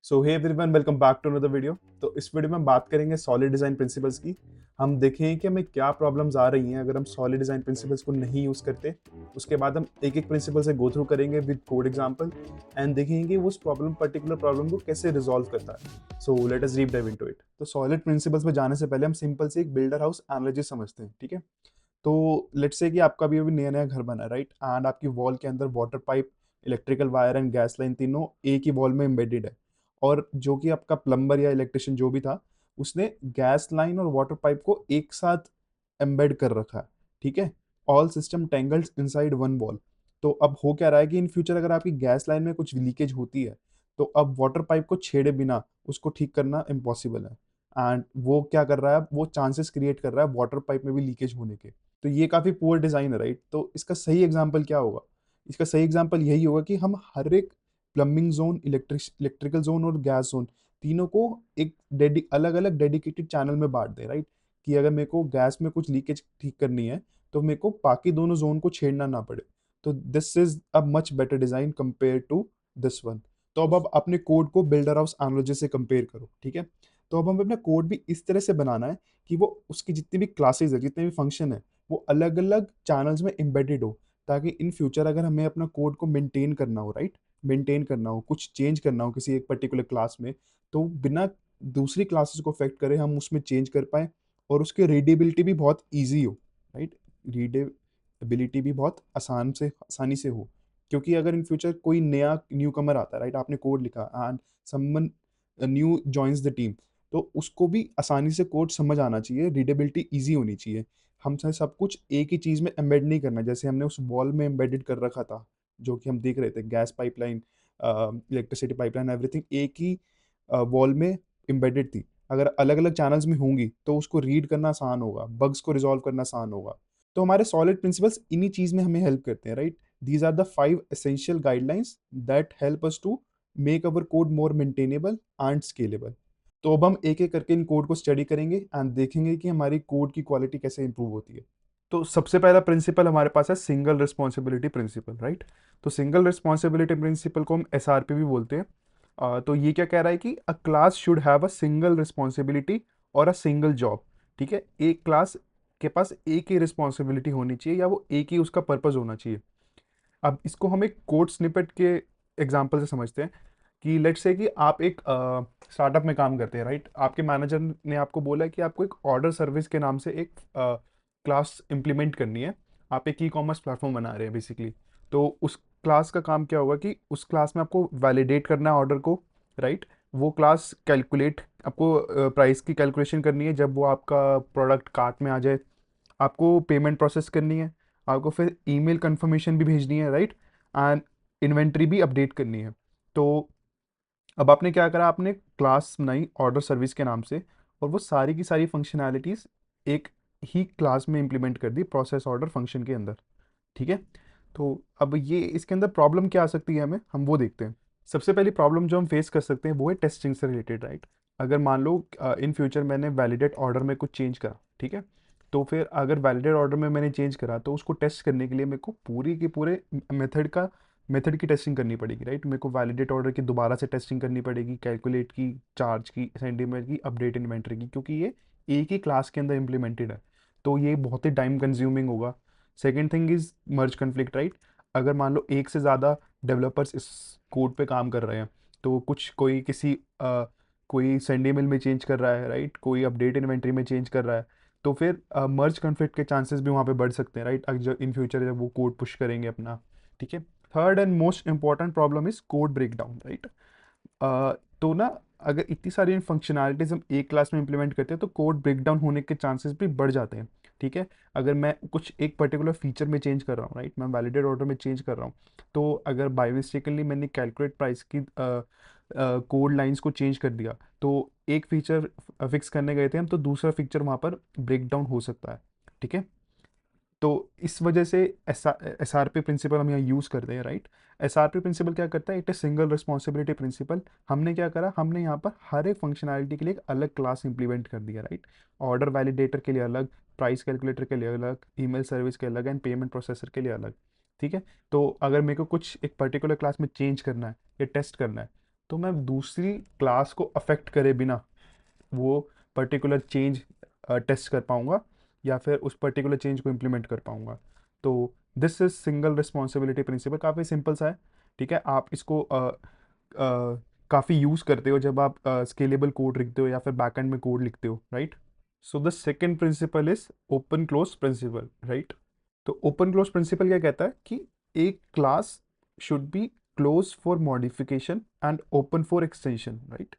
So hey everyone, welcome back to another video. तो इस video में हम बात करेंगे सॉलिड डिज़ाइन प्रिंसिपल्स की। हम देखेंगे कि हमें क्या प्रॉब्लम्स आ रही हैं अगर हम सॉलिड डिज़ाइन प्रिंसिपल्स को नहीं यूज़ करते। उसके बाद हम एक एक प्रिंसिपल से गो थ्रू करेंगे विद कोड एग्जांपल एंड देखेंगे कि वो उस पर्टिकुलर प्रॉब्लम को कैसे रिजॉल्व करता है। So let us deep dive into it. तो सॉलिड प्रिंसिपल्स में जाने से पहले हम सिंपल से एक बिल्डर हाउस एनालॉजी समझते हैं, ठीक है। तो लेट्स से कि आपका भी अभी नया नया घर बना है, राइट, एंड आपकी वॉल के अंदर water pipe, electrical wire and gas line तीनों एक ही वॉल में एम्बेडेड है। और जो कि आपका प्लम्बर या इलेक्ट्रिशियन जो भी था, उसने गैस लाइन और वाटर पाइप को एक साथ एम्बेड कर रखा है, ठीक है। All system tangled inside one wall. तो अब हो क्या रहा है कि इन फ्यूचर अगर आपकी गैस लाइन में कुछ लीकेज होती है, तो अब वाटर पाइप को छेड़े बिना उसको ठीक करना इम्पॉसिबल है। एंड वो क्या कर रहा है, वो चांसेस क्रिएट कर रहा है वाटर पाइप में भी लीकेज होने के। तो ये काफ़ी पुअर डिज़ाइन है, राइट। तो इसका सही एग्जांपल क्या होगा? इसका सही एग्जांपल यही होगा कि हम हर एक प्लम्बिंग जोन, इलेक्ट्रिकल जोन और गैस जोन, तीनों को एक अलग अलग डेडिकेटेड चैनल में बांट दें, राइट। कि अगर मेरे को गैस में कुछ लीकेज ठीक करनी है, तो मेरे को बाकी दोनों जोन को छेड़ना ना पड़े। तो this is a much better design compare to this one. तो अब आप अपने कोड को बिल्डर हाउस एनालॉजी से कंपेयर करो, ठीक है। तो अब हमें अपना कोड भी इस तरह से बनाना है कि वो उसकी जितनी भी क्लासेस है, जितने भी फंक्शन है, वो अलग अलग चैनल्स में एम्बेडेड हो, ताकि इन फ्यूचर अगर हमें अपना कोड को मेंटेन करना हो, राइट, मेंटेन करना हो, कुछ चेंज करना हो किसी एक पर्टिकुलर क्लास में, तो बिना दूसरी क्लासेस को अफेक्ट करे हम उसमें चेंज कर पाए। और उसकी रीडेबिलिटी भी बहुत ईजी हो, राइट। रीडेबिलिटी भी बहुत आसानी से हो। क्योंकि अगर इन फ्यूचर कोई नया न्यू कमर आता है, राइट, आपने कोड लिखा and someone new joins the team, तो उसको भी आसानी से कोड समझ आना चाहिए, रीडेबिलिटी ईजी होनी चाहिए। हमसे सब कुछ एक ही चीज़ में एम्बेड नहीं करना, जैसे हमने उस वॉल में एम्बेडेड कर रखा था, जो कि हम देख रहे थे, gas pipeline, electricity pipeline, everything एक ही वॉल में एम्बेडेड थी। अगर अलग अलग चैनल्स में होंगी तो उसको रीड करना आसान होगा, बग्स को रिजॉल्व करना आसान होगा। तो हमारे सॉलिड प्रिंसिपल्स इन्हीं चीज़ में हमें हेल्प करते हैं, right. These are the 5 essential guidelines that help us to make our code more maintainable and scalable. तो अब हम एक एक करके इन कोड को स्टडी करेंगे एंड देखेंगे कि हमारी कोड की क्वालिटी कैसे इंप्रूव होती है। तो सबसे पहला प्रिंसिपल हमारे पास है सिंगल रिस्पॉन्सिबिलिटी प्रिंसिपल, राइट। तो सिंगल रिस्पॉन्सिबिलिटी प्रिंसिपल को हम एसआरपी भी बोलते हैं। तो ये क्या कह रहा है कि अ class should have a single responsibility और अ सिंगल जॉब, ठीक है। एक क्लास के पास एक ही रिस्पॉन्सिबिलिटी होनी चाहिए, या वो एक ही उसका पर्पज होना चाहिए। अब इसको हम एक कोड स्निपेट के एग्जांपल से समझते हैं। कि लेट्स से कि आप एक स्टार्टअप में काम करते हैं, राइट। आपके मैनेजर ने आपको बोला है कि आपको एक ऑर्डर सर्विस के नाम से एक क्लास इंप्लीमेंट करनी है। आप एक ई कॉमर्स प्लेटफॉर्म बना रहे हैं बेसिकली। तो उस क्लास का काम क्या होगा कि उस क्लास में आपको वैलिडेट करना है ऑर्डर को, राइट। वो क्लास कैलकुलेट, आपको प्राइस की कैलकुलेशन करनी है जब वो आपका प्रोडक्ट कार्ट में आ जाए। आपको पेमेंट प्रोसेस करनी है, आपको फिर ईमेल कंफर्मेशन भी भेजनी है, राइट, एंड इन्वेंट्री भी अपडेट करनी है। तो अब आपने क्या करा, आपने क्लास बनाई ऑर्डर सर्विस के नाम से, और वो सारी की सारी फंक्शनैलिटीज एक ही क्लास में इंप्लीमेंट कर दी प्रोसेस ऑर्डर फंक्शन के अंदर, ठीक है। तो अब ये इसके अंदर प्रॉब्लम क्या आ सकती है हमें, हम वो देखते हैं। सबसे पहली प्रॉब्लम जो हम फेस कर सकते हैं वो है टेस्टिंग से रिलेटेड, राइट। अगर मान लो इन फ्यूचर मैंने वैलिडेट ऑर्डर में कुछ चेंज करा, ठीक है। तो फिर अगर वैलिडेट ऑर्डर में मैंने चेंज करा, तो उसको टेस्ट करने के लिए मेरे को पूरी के पूरे मेथड की टेस्टिंग करनी पड़ेगी, राइट। मेरे को वैलिडेट ऑर्डर की दोबारा से टेस्टिंग करनी पड़ेगी, कैलकुलेट की, चार्ज की, सेंटीमेंट की, अपडेट इन्वेंट्री की, क्योंकि ये एक ही क्लास के अंदर इम्प्लीमेंटेड है। तो ये बहुत ही टाइम कंज्यूमिंग होगा। Second thing is merge conflict, right. अगर मान लो एक से ज़्यादा डेवलपर्स इस कोड पे काम कर रहे हैं, तो कुछ कोई सेंडीमेल में चेंज कर रहा है, राइट, कोई अपडेट इन्वेंट्री में चेंज कर रहा है, तो फिर मर्ज कन्फ्लिक्ट के चांसेस भी वहाँ पे बढ़ सकते हैं, राइट, जब इन फ्यूचर जब वो कोड पुश करेंगे अपना, ठीक है। Third and most important problem is code breakdown, right. तो ना, अगर इतनी सारी फंक्शनैलिटीज हम एक क्लास में इंप्लीमेंट करते हैं, तो कोड ब्रेकडाउन होने के चांसेस भी बढ़ जाते हैं, ठीक है। अगर मैं कुछ एक पर्टिकुलर फीचर में चेंज कर रहा हूँ, राइट, मैं वैलिडेट ऑर्डर में चेंज कर रहा हूँ, तो अगर बाई मिस्टेकली मैंने कैलकुलेट प्राइस की कोड लाइंस को चेंज कर दिया, तो एक फीचर फिक्स करने गए थे हम, तो दूसरा फीचर वहाँ पर ब्रेकडाउन हो सकता है, ठीक है। तो इस वजह से एस आर पी प्रिंसिपल हम यहाँ यूज़ करते हैं, right. S R P principle क्या करता है, it is single responsibility principle. हमने क्या करा, हमने यहाँ पर हर एक फंक्शनैलिटी के लिए एक अलग क्लास इंप्लीमेंट कर दिया, राइट। ऑर्डर वैलिडेटर के लिए अलग, प्राइस कैलकुलेटर के लिए अलग, ईमेल सर्विस के अलग, एंड पेमेंट प्रोसेसर के लिए अलग, ठीक है। तो अगर मेरे को कुछ एक पर्टिकुलर क्लास में चेंज करना है या टेस्ट करना है, तो मैं दूसरी क्लास को अफेक्ट करे बिना वो पर्टिकुलर चेंज टेस्ट कर पाऊंगा या फिर उस पर्टिकुलर चेंज को इम्प्लीमेंट कर पाऊंगा। तो this is single responsibility principle, काफ़ी सिंपल सा है। ठीक है, आप इसको काफ़ी यूज़ करते हो जब आप स्केलेबल कोड लिखते हो या फिर बैकएंड में कोड लिखते हो, right. So the second principle is open close principle, right. तो ओपन क्लोज प्रिंसिपल क्या कहता है कि एक class should be close for modification and open for extension, right.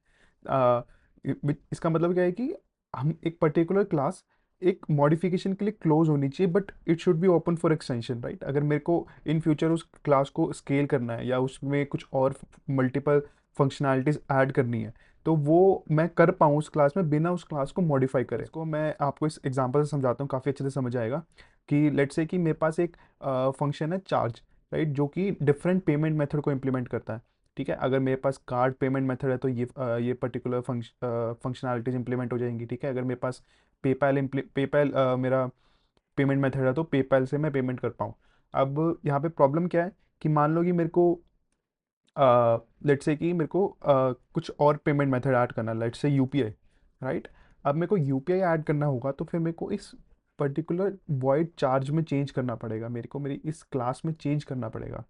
इसका मतलब क्या है कि हम एक पर्टिकुलर क्लास एक मॉडिफिकेशन के लिए क्लोज होनी चाहिए but it should be open for extension, right. अगर मेरे को इन फ्यूचर उस क्लास को स्केल करना है या उसमें कुछ और मल्टीपल फंक्शनैलिटीज ऐड करनी है तो वो मैं कर पाऊँ उस क्लास में बिना उस क्लास को मॉडिफाई करे। इसको मैं आपको इस एग्जांपल से समझाता हूँ, काफ़ी अच्छे से समझ आएगा। कि लेट्स से कि मेरे पास एक फंक्शन है चार्ज, राइट, जो कि डिफरेंट पेमेंट मेथड को इम्प्लीमेंट करता है। ठीक है, अगर मेरे पास कार्ड पेमेंट मेथड है तो ये पर्टिकुलर फंक्शनैलिटीज इंप्लीमेंट हो जाएंगी। ठीक है, अगर मेरे पास पेपैल मेरा पेमेंट मेथड है तो पेपैल से मैं पेमेंट कर पाऊँ। अब यहाँ पे प्रॉब्लम क्या है कि मान लो कि मेरे को लेट्स से कि मेरे को कुछ और पेमेंट मेथड ऐड करना, लेट्स से यूपीआई, राइट। अब मेरे को यूपीआई ऐड करना होगा तो फिर मेरे को इस पर्टिकुलर वॉइड चार्ज में चेंज करना पड़ेगा, मेरे को मेरी इस क्लास में चेंज करना पड़ेगा,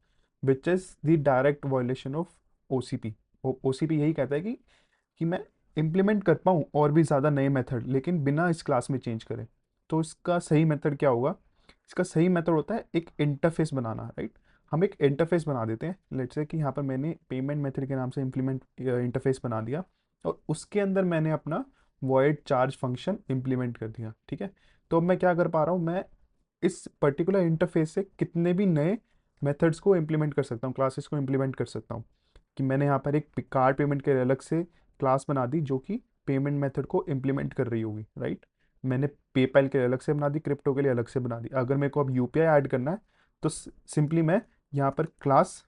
विच is the direct violation of OCP. OCP यही कहता है कि मैं इम्प्लीमेंट कर पाऊँ और भी ज़्यादा नए मेथड लेकिन बिना इस क्लास में चेंज करे। तो इसका सही मेथड क्या होगा? इसका सही मेथड होता है एक इंटरफेस बनाना, राइट। हम एक इंटरफेस बना देते हैं, लेट्स से कि यहाँ पर मैंने पेमेंट मेथड के नाम से इम्प्लीमेंट इंटरफेस बना दिया और उसके अंदर मैंने अपना वॉइड चार्ज फंक्शन इम्प्लीमेंट कर दिया। ठीक है, तो अब मैं क्या कर पा रहा हूँ, मैं इस पर्टिकुलर इंटरफेस से कितने भी नए मेथड्स को इम्प्लीमेंट कर सकता हूँ, क्लासेस को इम्प्लीमेंट कर सकता हूँ। कि मैंने यहाँ पर एक कार्ड पेमेंट के लिए अलग से क्लास बना दी जो कि पेमेंट मेथड को इम्प्लीमेंट कर रही होगी, राइट। मैंने पेपैल के लिए अलग से बना दी, क्रिप्टो के लिए अलग से बना दी। अगर मेरे को अब यूपीआई ऐड करना है तो सिंपली मैं यहाँ पर class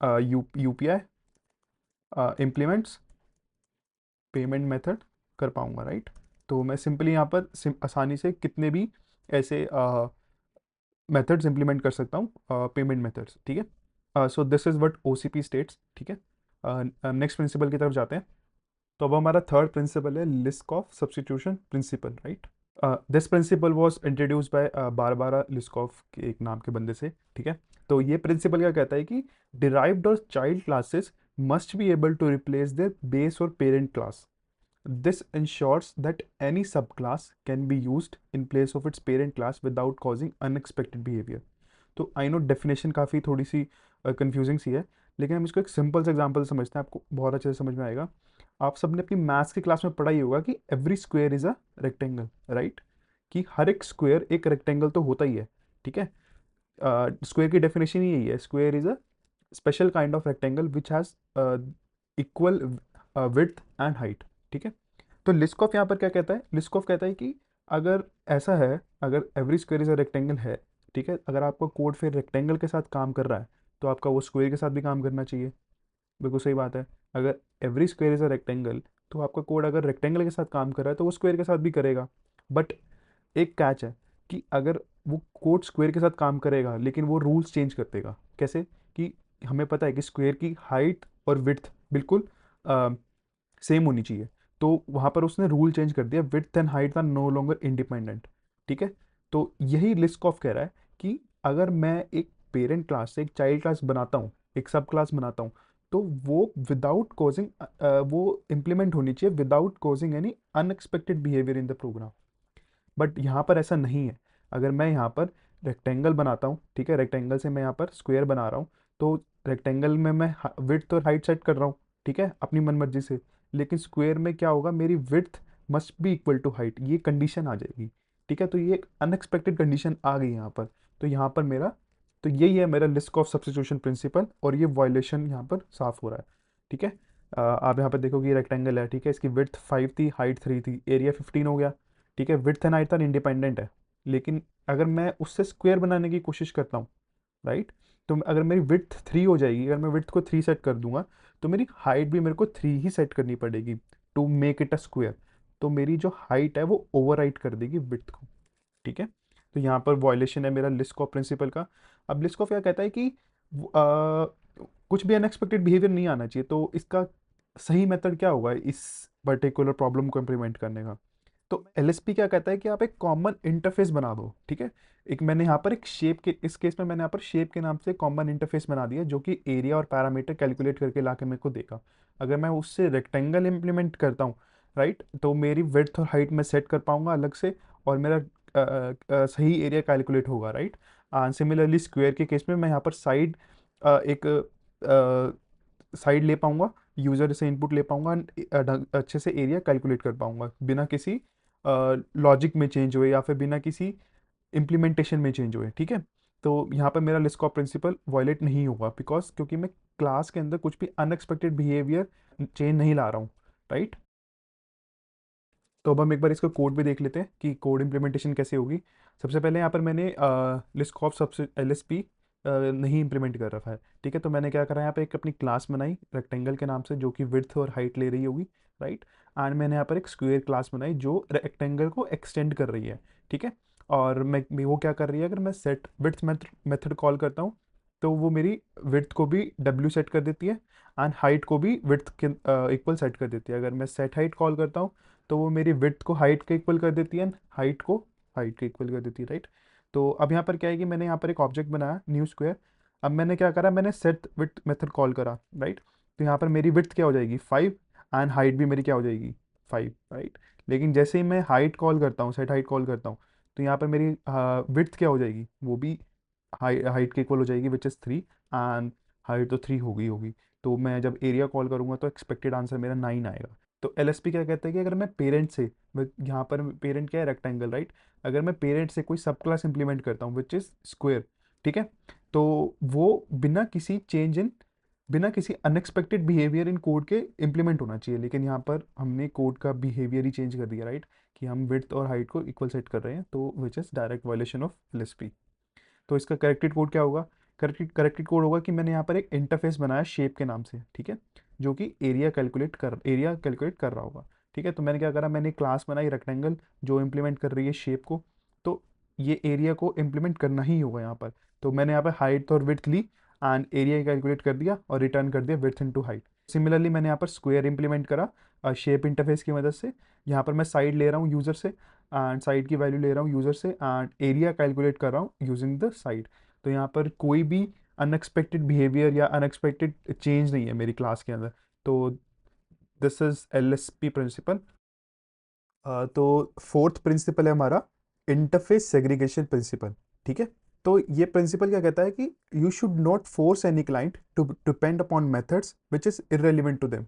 UPI implements payment method कर पाऊंगा, राइट। तो मैं सिंपली यहाँ पर आसानी से कितने भी ऐसे मेथड्स इंप्लीमेंट कर सकता हूँ, पेमेंट मेथड्स। ठीक है, so this is what OCP states. ठीक है, नेक्स्ट प्रिंसिपल की तरफ जाते हैं। तो अब हमारा थर्ड प्रिंसिपल है Liskov of substitution principle, right. This principle was introduce by Barbara Liskov के एक नाम के बंदे से। ठीक है, तो ये प्रिंसिपल क्या कहता है कि डिराइव्ड और child classes must be able to replace their base और parent class. This ensures that any subclass can be used in place of its parent class without causing unexpected behavior. तो I know definition काफ़ी थोड़ी सी confusing सी है, लेकिन हम इसको एक simple से एग्जांपल समझते हैं, आपको बहुत अच्छे से समझ में आएगा। आप सबने अपनी मैथ्स की क्लास में पढ़ा ही होगा कि every square is a rectangle, right. कि हर एक स्क्वायर एक रेक्टेंगल तो होता ही है। ठीक है, स्क्वायर की डेफिनेशन ही यही है, square is a special kind of rectangle which has equal width and height. ठीक है, तो लिस्कॉफ यहाँ पर क्या कहता है? लिस्कॉफ कहता है कि अगर ऐसा है, अगर every square is a rectangle है, ठीक है, अगर आपका कोड फिर रेक्टेंगल के साथ काम कर रहा है तो आपका वो स्क्वायर के साथ भी काम करना चाहिए। बिल्कुल सही बात है। अगर every square is a rectangle तो आपका कोड अगर रेक्टेंगल के साथ काम कर रहा है तो वो स्क्वायर के साथ भी करेगा। बट एक कैच है कि अगर वो कोड स्क्वायर के साथ काम करेगा लेकिन वो रूल्स चेंज कर देगा। कैसे? कि हमें पता है कि स्क्वायर की हाइट और विड्थ बिल्कुल सेम होनी चाहिए, तो वहाँ पर उसने रूल चेंज कर दिया, width and height are no longer independent. ठीक है, तो यही लिस्कॉफ कह रहा है कि अगर मैं एक पेरेंट क्लास से एक चाइल्ड क्लास बनाता हूँ, एक सब क्लास बनाता हूँ, तो वो विदाउट कॉजिंग वो इम्प्लीमेंट होनी चाहिए without causing any unexpected behaviour in the program. But यहाँ पर ऐसा नहीं है। अगर मैं यहाँ पर रेक्टेंगल बनाता हूँ, ठीक है, रेक्टेंगल से मैं यहाँ पर स्क्वायर बना रहा हूँ, तो रेक्टेंगल में मैं विड्थ और हाइट सेट कर रहा हूँ, ठीक है, अपनी मनमर्जी से। लेकिन स्क्वायर में क्या होगा, मेरी width must be equal to height, ये कंडीशन आ जाएगी। ठीक है, तो ये एक अनएक्सपेक्टेड कंडीशन आ गई यहाँ पर। तो यहाँ पर मेरा, तो यही है मेरा लिस्क ऑफ सब्स्टिट्यूशन प्रिंसिपल और ये वायलेशन यहाँ पर साफ हो रहा है। ठीक है, आप यहाँ पर देखो कि रेक्टेंगल है, ठीक है, इसकी विड्थ 5 थी, हाइट 3 थी, एरिया 15 हो गया। ठीक है, विड्थ एंड हाइट इंडिपेंडेंट है। लेकिन अगर मैं उससे स्क्वायर बनाने की कोशिश करता हूँ, राइट, तो अगर मेरी विड्थ 3 हो जाएगी, अगर मैं विड्थ को 3 सेट कर दूंगा तो मेरी हाइट भी मेरे को 3 ही सेट करनी पड़ेगी to make it a square. तो मेरी जो हाइट है वो ओवर कर देगी विड्थ को। ठीक है, तो यहाँ पर वॉयलेशन है मेरा लिस्क ऑफ प्रिंसिपल का। अब लिस्क ऑफ क्या कहता है कि कुछ भी अनएक्सपेक्टेड बिहेवियर नहीं आना चाहिए। तो इसका सही मेथड क्या होगा इस पर्टिकुलर प्रॉब्लम को इम्प्लीमेंट करने का? तो एलएसपी क्या कहता है कि आप एक कॉमन इंटरफेस बना दो, ठीक है। एक मैंने यहाँ पर एक शेप के, इस केस में मैंने यहाँ पर शेप के नाम से कॉमन इंटरफेस बना दिया जो कि एरिया और पैरामीटर कैलकुलेट करके ला के मेरे को देगा। अगर मैं उससे रेक्टेंगल इंप्लीमेंट करता हूँ, राइट, तो मेरी विड्थ और हाइट में सेट कर पाऊंगा अलग से, और मेरा सही एरिया कैलकुलेट होगा, राइट। सिमिलरली स्क्वायर के केस में मैं यहाँ पर साइड एक साइड ले पाऊंगा, यूजर से इनपुट ले पाऊंगा, अच्छे से एरिया कैलकुलेट कर पाऊंगा बिना किसी लॉजिक में चेंज हुए या फिर बिना किसी इम्प्लीमेंटेशन में चेंज हुए, ठीक है। तो यहाँ पर मेरा लिस्कॉप प्रिंसिपल वायलेट नहीं होगा, बिकॉज क्योंकि मैं क्लास के अंदर कुछ भी अनएक्सपेक्टेड बिहेवियर चेंज नहीं ला रहा हूँ, राइट। तो अब हम एक बार इसका कोड भी देख लेते हैं कि कोड इम्प्लीमेंटेशन कैसे होगी। सबसे पहले यहाँ पर मैंने लिस्ट ऑफ सबसे एलएसपी नहीं इम्प्लीमेंट कर रखा है, ठीक है। तो मैंने क्या करा, यहाँ पे एक अपनी क्लास बनाई रेक्टेंगल के नाम से जो कि विड्थ और हाइट ले रही होगी, राइट। एंड मैंने यहाँ पर एक स्क्वायर क्लास बनाई जो रेक्टेंगल को एक्सटेंड कर रही है, ठीक है। और मैं वो क्या कर रही है, अगर मैं सेट विड्थ मेथड कॉल करता हूँ तो वो मेरी विड्थ को भी डब्ल्यू सेट कर देती है एंड हाइट को भी विड्थ के इक्वल सेट कर देती है। अगर मैं सेट हाइट कॉल करता हूँ तो वो मेरी विड्थ को हाइट के इक्वल कर देती है, हाइट को हाइट के इक्वल कर देती है, राइट। तो अब यहाँ पर क्या है कि मैंने यहाँ पर एक ऑब्जेक्ट बनाया न्यू स्क्वायर। अब मैंने क्या करा, मैंने सेट विड्थ मेथड कॉल करा, राइट। तो यहाँ पर मेरी विड्थ क्या हो जाएगी 5 एंड हाइट भी मेरी क्या हो जाएगी 5, राइट। लेकिन जैसे ही मैं हाइट कॉल करता हूँ, सेट हाइट कॉल करता हूँ, तो यहाँ पर मेरी विड्थ क्या हो जाएगी, वो भी हाइट के इक्वल हो जाएगी विच इज़ 3, एंड हाइट तो 3 होगी। तो मैं जब एरिया कॉल करूँगा तो एक्सपेक्टेड आंसर मेरा 9 आएगा। तो एलएसपी क्या कहता है कि अगर मैं पेरेंट से, यहाँ पर पेरेंट क्या है, रेक्टेंगल, राइट। अगर मैं पेरेंट से कोई सब क्लास इंप्लीमेंट करता हूँ विच इज़ स्क्वायर, ठीक है, तो वो बिना किसी अनएक्सपेक्टेड बिहेवियर इन कोड के इंप्लीमेंट होना चाहिए। लेकिन यहाँ पर हमने कोड का बिहेवियर ही चेंज कर दिया, राइट, कि हम विड्थ और हाइट को इक्वल सेट कर रहे हैं, तो which is direct violation of LSP. तो इसका करेक्टेड कोड क्या होगा? करेक्टेड कोड होगा कि मैंने यहाँ पर एक इंटरफेस बनाया शेप के नाम से, ठीक है, जो कि एरिया कैलकुलेट कर रहा होगा, ठीक है। तो मैंने क्या करा, मैंने क्लास बनाई रेक्टेंगल जो इंप्लीमेंट कर रही है शेप को। तो ये एरिया को इम्प्लीमेंट करना ही होगा यहाँ पर। तो मैंने यहाँ पर हाइट और विड्थ ली एंड एरिया कैलकुलेट कर दिया और रिटर्न कर दिया विड्थ इनटू हाइट। सिमिलरली मैंने यहाँ पर स्क्वायर इंप्लीमेंट करा शेप इंटरफेस की मदद से। यहाँ पर मैं साइड ले रहा हूँ यूज़र से एंड साइड की वैल्यू ले रहा हूँ यूज़र से एंड एरिया कैलकुलेट कर रहा हूँ यूजिंग द साइड। तो यहाँ पर कोई भी अनएक्सपेक्टेड बिहेवियर या अनएक्सपेक्टेड चेंज नहीं है मेरी क्लास के अंदर। तो दिस इज एलएसपी प्रिंसिपल। तो फोर्थ प्रिंसिपल है हमारा इंटरफेस सेग्रीगेशन प्रिंसिपल, ठीक है। तो ये प्रिंसिपल क्या कहता है कि you should not force any client to depend upon methods which is irrelevant to them,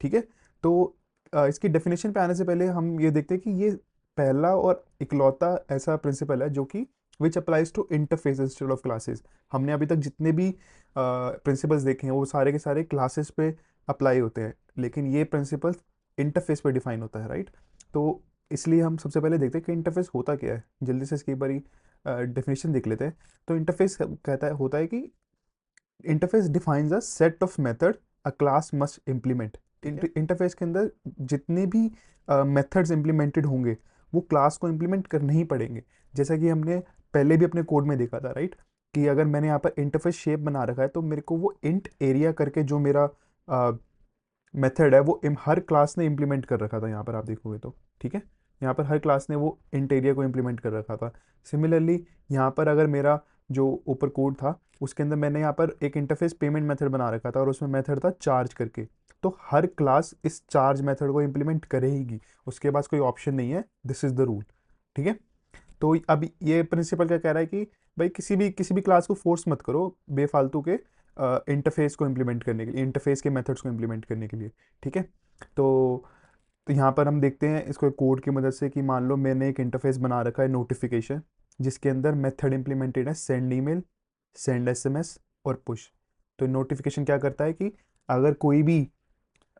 ठीक है। तो इसकी डेफिनेशन पे आने से पहले हम ये देखते हैं कि ये पहला और इकलौता ऐसा प्रिंसिपल है जो कि which applies to interface instead of classes. हमने अभी तक जितने भी प्रिंसिपल्स देखे हैं वो सारे के सारे क्लासेस पे अप्लाई होते हैं, लेकिन ये प्रिंसिपल इंटरफेस पे डिफाइन होता है, राइट। तो इसलिए हम सबसे पहले देखते हैं कि इंटरफेस होता क्या है। जल्दी से इसकी एक बारी डेफिनेशन देख लेते हैं। तो इंटरफेस कहता है होता है कि interface defines a set of method a class must implement. Interface के अंदर जितने भी मेथड्स इम्प्लीमेंटेड होंगे वो क्लास को इम्प्लीमेंट करने ही पड़ेंगे। जैसा कि हमने पहले भी अपने कोड में देखा था, राइट, कि अगर मैंने यहाँ पर इंटरफेस शेप बना रखा है तो मेरे को वो इंट एरिया करके जो मेरा मेथड है वो हर क्लास ने इम्प्लीमेंट कर रखा था। यहाँ पर आप देखोगे तो, ठीक है, यहाँ पर हर क्लास ने वो इंट एरिया को इम्प्लीमेंट कर रखा था। सिमिलरली यहाँ पर अगर मेरा जो ऊपर कोड था उसके अंदर मैंने यहाँ पर एक इंटरफेस पेमेंट मेथड बना रखा था और उसमें मेथड था चार्ज करके, तो हर क्लास इस चार्ज मेथड को इम्प्लीमेंट करेगी, उसके पास कोई ऑप्शन नहीं है, दिस इज द रूल, ठीक है। तो अब ये प्रिंसिपल क्या कह रहा है कि भाई किसी भी क्लास को फोर्स मत करो बेफालतू के इंटरफेस को इम्प्लीमेंट करने के लिए, इंटरफेस के मेथड्स को इम्प्लीमेंट करने के लिए, ठीक है। तो यहाँ पर हम देखते हैं इसको कोड की मदद से कि मान लो मैंने एक इंटरफेस बना रखा है नोटिफिकेशन, जिसके अंदर मेथड इंप्लीमेंटेड है सेंड ईमेल, सेंड एसएमएस और पुश। तो नोटिफिकेशन क्या करता है कि अगर कोई भी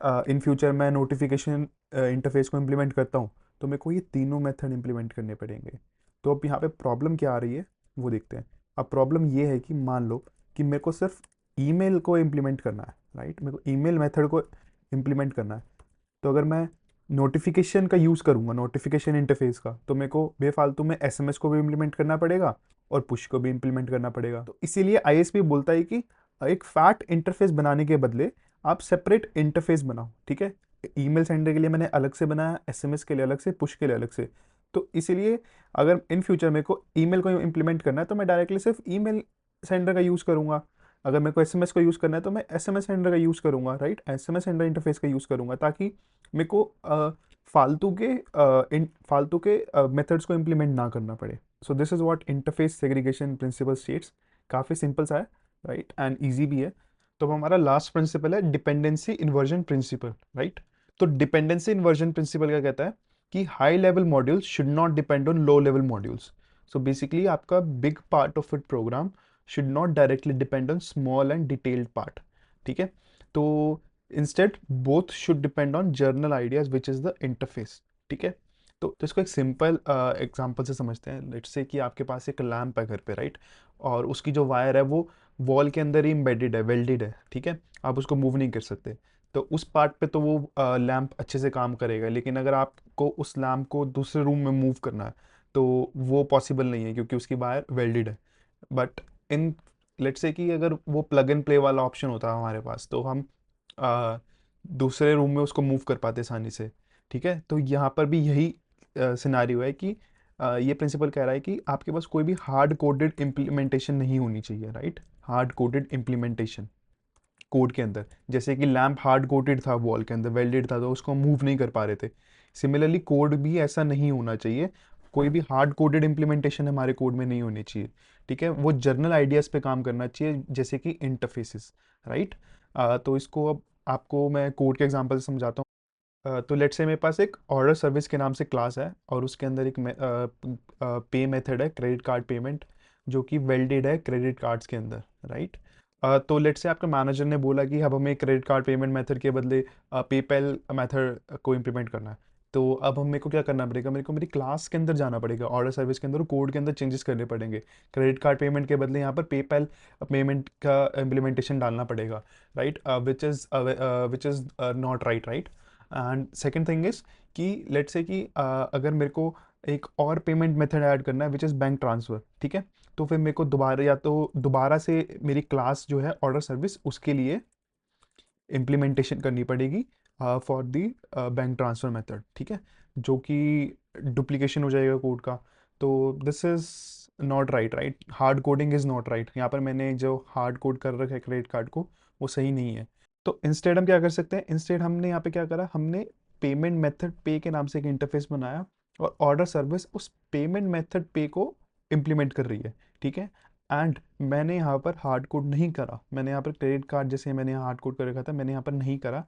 इन फ्यूचर मैं नोटिफिकेशन इंटरफेस को इम्प्लीमेंट करता हूँ तो मेरे को ये तीनों मेथड इम्प्लीमेंट करने पड़ेंगे। तो अब यहाँ पे प्रॉब्लम क्या आ रही है वो देखते हैं। अब प्रॉब्लम ये है कि मान लो कि मेरे को सिर्फ ईमेल को इम्प्लीमेंट करना है, राइट, मेरे को ईमेल मेथड को इम्प्लीमेंट करना है। तो अगर मैं नोटिफिकेशन का यूज़ करूँगा, नोटिफिकेशन इंटरफेस का, तो मेरे को बेफालतू में एसएमएस को भी इम्प्लीमेंट करना पड़ेगा और पुश को भी इम्प्लीमेंट करना पड़ेगा। तो इसीलिए आईएसपी बोलता है कि एक फैट इंटरफेस बनाने के बदले आप सेपरेट इंटरफेस बनाओ, ठीक है। ईमेल सेंडर के लिए मैंने अलग से बनाया, एसएमएस के लिए अलग से, पुश के लिए अलग से। तो इसीलिए अगर इन फ्यूचर मेरे को ईमेल को इम्प्लीमेंट करना है तो मैं डायरेक्टली सिर्फ ईमेल सेंडर का यूज़ करूँगा। अगर मेरे को एसएमएस को यूज़ करना है तो मैं एसएमएस सेंडर का यूज़ करूँगा, राइट, एसएमएस सेंडर इंटरफेस का यूज़ करूँगा, ताकि मेरे को फालतू के मेथड्स को इम्प्लीमेंट ना करना पड़े। So this is what interface segregation principal states. काफ़ी सिंपल सा है, राइट, एंड ईजी भी है। तो अब हमारा लास्ट प्रिंसिपल है डिपेंडेंसी इन्वर्जन प्रिंसिपल, राइट। तो डिपेंडेंसी इन्वर्जन प्रिंसिपल क्या कहता है कि high level modules should not depend on low level modules. So basically आपका big part of it program should not directly depend on small and detailed part, ठीक है। तो instead both should depend on general ideas which is the interface, ठीक है। तो इसको एक simple example से समझते हैं। लेट्स से कि आपके पास एक लैंप है घर पे, राइट, और उसकी जो वायर है वो वॉल के अंदर ही एम्बेडेड है, वेल्डेड है, ठीक है, आप उसको मूव नहीं कर सकते। तो उस पार्ट पे तो वो लैंप अच्छे से काम करेगा, लेकिन अगर आपको उस लैंप को दूसरे रूम में मूव करना है तो वो पॉसिबल नहीं है, क्योंकि उसकी वायर वेल्डेड है। बट इन लेट्स से कि अगर वो प्लग एंड प्ले वाला ऑप्शन होता है हमारे पास, तो हम आ, दूसरे रूम में उसको मूव कर पाते आसानी से, ठीक है। तो यहाँ पर भी यही सिनारियो है कि ये प्रिंसिपल कह रहा है कि आपके पास कोई भी हार्ड कोडेड इम्प्लीमेंटेशन नहीं होनी चाहिए, right, hard coded implementation code के अंदर। जैसे कि लैंप हार्ड कोटेड था, वॉल के अंदर वेल्डेड था, तो उसको मूव नहीं कर पा रहे थे। सिमिलरली कोड भी ऐसा नहीं होना चाहिए, कोई भी हार्ड कोडेड इम्प्लीमेंटेशन हमारे कोड में नहीं होनी चाहिए, ठीक है। वो जर्नल आइडियाज़ पे काम करना चाहिए, जैसे कि इंटरफेसेस, राइट। तो इसको अब आपको मैं कोड के एग्जांपल से समझाता हूँ। तो लेट्स से मेरे पास एक ऑर्डर सर्विस के नाम से क्लास है और उसके अंदर एक पे मेथड है, क्रेडिट कार्ड पेमेंट, जो कि वेल्डेड है क्रेडिट कार्ड्स के अंदर, राइट। तो लेट्स से आपके मैनेजर ने बोला कि अब हमें क्रेडिट कार्ड पेमेंट मेथड के बदले पेपैल मेथड को इम्प्लीमेंट करना है। तो अब हम मेरे को क्या करना पड़ेगा, मेरे को मेरी क्लास के अंदर जाना पड़ेगा, ऑर्डर सर्विस के अंदर कोड के अंदर चेंजेस करने पड़ेंगे। क्रेडिट कार्ड पेमेंट के बदले यहाँ पर पेपैल पेमेंट का इम्प्लीमेंटेशन डालना पड़ेगा, right, which is not right, right. And second thing is कि लेट्स से कि अगर मेरे को एक और पेमेंट मेथड ऐड करना है विच इज़ बैंक ट्रांसफ़र, ठीक है। तो फिर मेरे को दोबारा या तो दोबारा से मेरी क्लास जो है ऑर्डर सर्विस, उसके लिए इम्प्लीमेंटेशन करनी पड़ेगी for the bank transfer method, ठीक है, जो कि डुप्लीकेशन हो जाएगा कोड का। तो this is not right, right, hard coding is not right. यहाँ पर मैंने जो हार्ड कोड कर रखा है क्रेडिट कार्ड को, वो सही नहीं है। तो इंस्टेड हम क्या कर सकते हैं, इंस्टेड हमने यहाँ पे क्या करा, हमने पेमेंट मेथड पे के नाम से एक इंटरफेस बनाया और ऑर्डर सर्विस उस पेमेंट मेथड पे को इम्प्लीमेंट कर रही है, ठीक है। एंड मैंने यहाँ पर हार्ड कोड नहीं करा, मैंने यहाँ पर क्रेडिट कार्ड जैसे मैंने यहाँ हार्ड कोड कर रखा था, मैंने यहाँ पर नहीं करा।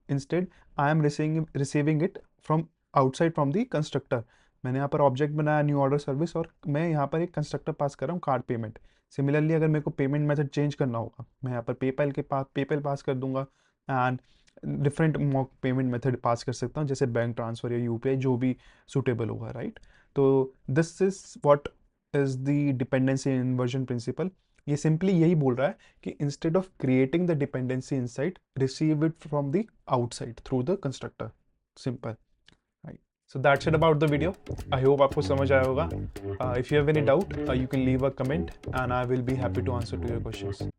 Instead I am receiving it from outside from the constructor. मैंने यहाँ पर ऑब्जेक्ट बनाया न्यू ऑर्डर सर्विस और मैं यहाँ पर एक कंस्ट्रक्टर पास कर रहा हूँ कार्ड पेमेंट। सिमिलरली अगर मेरे को पेमेंट मेथड चेंज करना होगा, मैं यहाँ पर पेपैल पास कर दूंगा and different mock payment method पास कर सकता हूँ, जैसे बैंक ट्रांसफ़र या यूपीआई, जो भी सूटेबल होगा, राइट। तो this is what is the dependency inversion principle. ये सिंपली यही बोल रहा है कि instead of creating the dependency inside, receive it from the outside through the constructor, simple, right. So that's it about the video. I hope आपको समझ आया होगा। If you have any doubt you can leave a comment and I will be happy to answer to your questions.